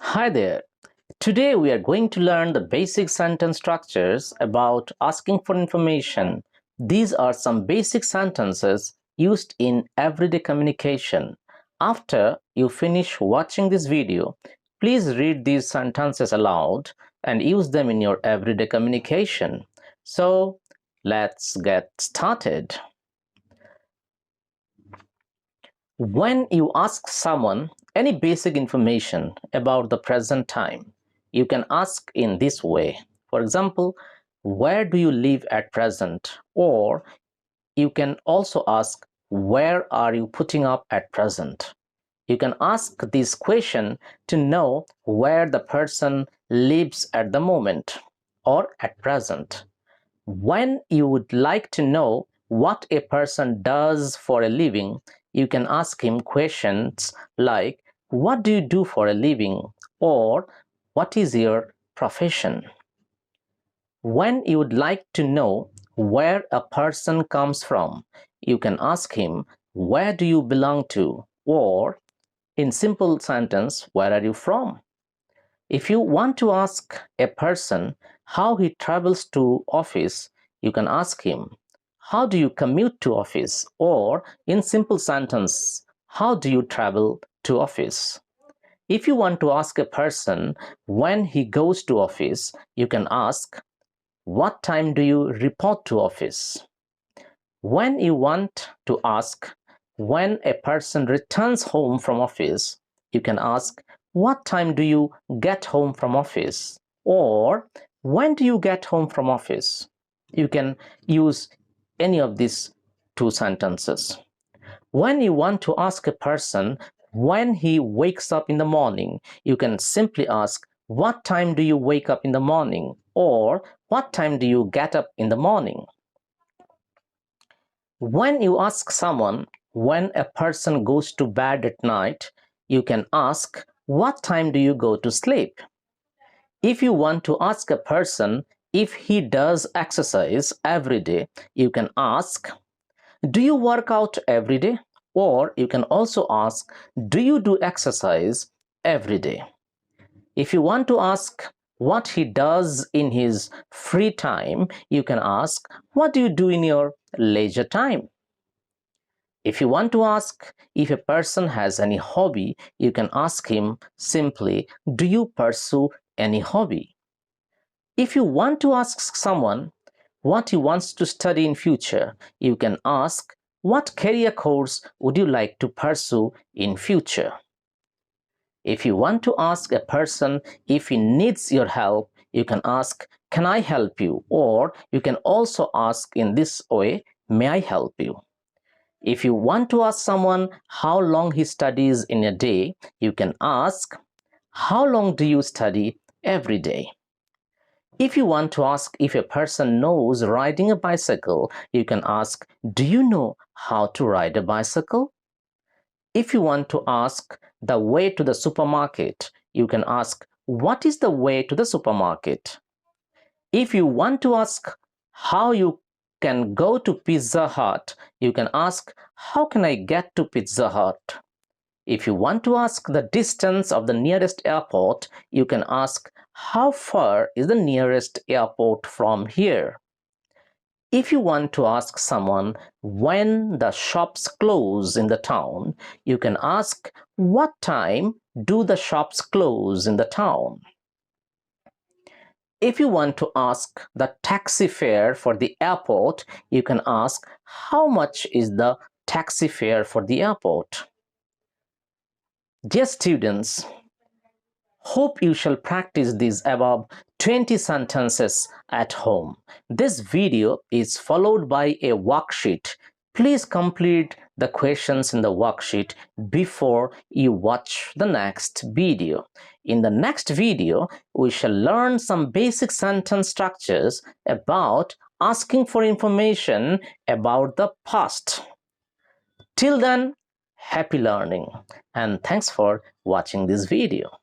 Hi there. Today we are going to learn the basic sentence structures about asking for information. These are some basic sentences used in everyday communication. After you finish watching this video, please read these sentences aloud and use them in your everyday communication. So, let's get started. When you ask someone any basic information about the present time, you can ask in this way. For example, where do you live at present? Or you can also ask, where are you putting up at present? You can ask this question to know where the person lives at the moment or at present. When you would like to know what a person does for a living, you can ask him questions like, what do you do for a living? Or what is your profession? When you would like to know where a person comes from, you can ask him, where do you belong to? Or in simple sentence, where are you from? If you want to ask a person how he travels to office, you can ask him, how do you commute to office? Or in simple sentence, how do you travel to office? If you want to ask a person when he goes to office, you can ask, what time do you report to office? When you want to ask when a person returns home from office, you can ask, what time do you get home from office? Or when do you get home from office? You can use any of these two sentences. When you want to ask a person when he wakes up in the morning, you can simply ask, what time do you wake up in the morning? Or what time do you get up in the morning? When you ask someone when a person goes to bed at night, you can ask, what time do you go to sleep? If you want to ask a person if he does exercise every day, you can ask, do you work out every day? Or you can also ask, do you do exercise every day? If you want to ask what he does in his free time, you can ask, what do you do in your leisure time? If you want to ask if a person has any hobby, you can ask him simply, do you pursue any hobby? If you want to ask someone what he wants to study in future, you can ask, what career course would you like to pursue in future? If you want to ask a person if he needs your help, you can ask, can I help you? Or you can also ask in this way, may I help you? If you want to ask someone how long he studies in a day, you can ask, how long do you study every day? If you want to ask if a person knows riding a bicycle, you can ask, do you know how to ride a bicycle? If you want to ask the way to the supermarket, you can ask, what is the way to the supermarket? If you want to ask how you can go to Pizza Hut, you can ask, how can I get to Pizza Hut? If you want to ask the distance of the nearest airport, you can ask, how far is the nearest airport from here? If you want to ask someone when the shops close in the town, you can ask, what time do the shops close in the town? If you want to ask the taxi fare for the airport, you can ask, how much is the taxi fare for the airport? Dear students, hope you shall practice these above 20 sentences at home. This video is followed by a worksheet. Please complete the questions in the worksheet before you watch the next video. In the next video, we shall learn some basic sentence structures about asking for information about the past. Till then, happy learning and thanks for watching this video.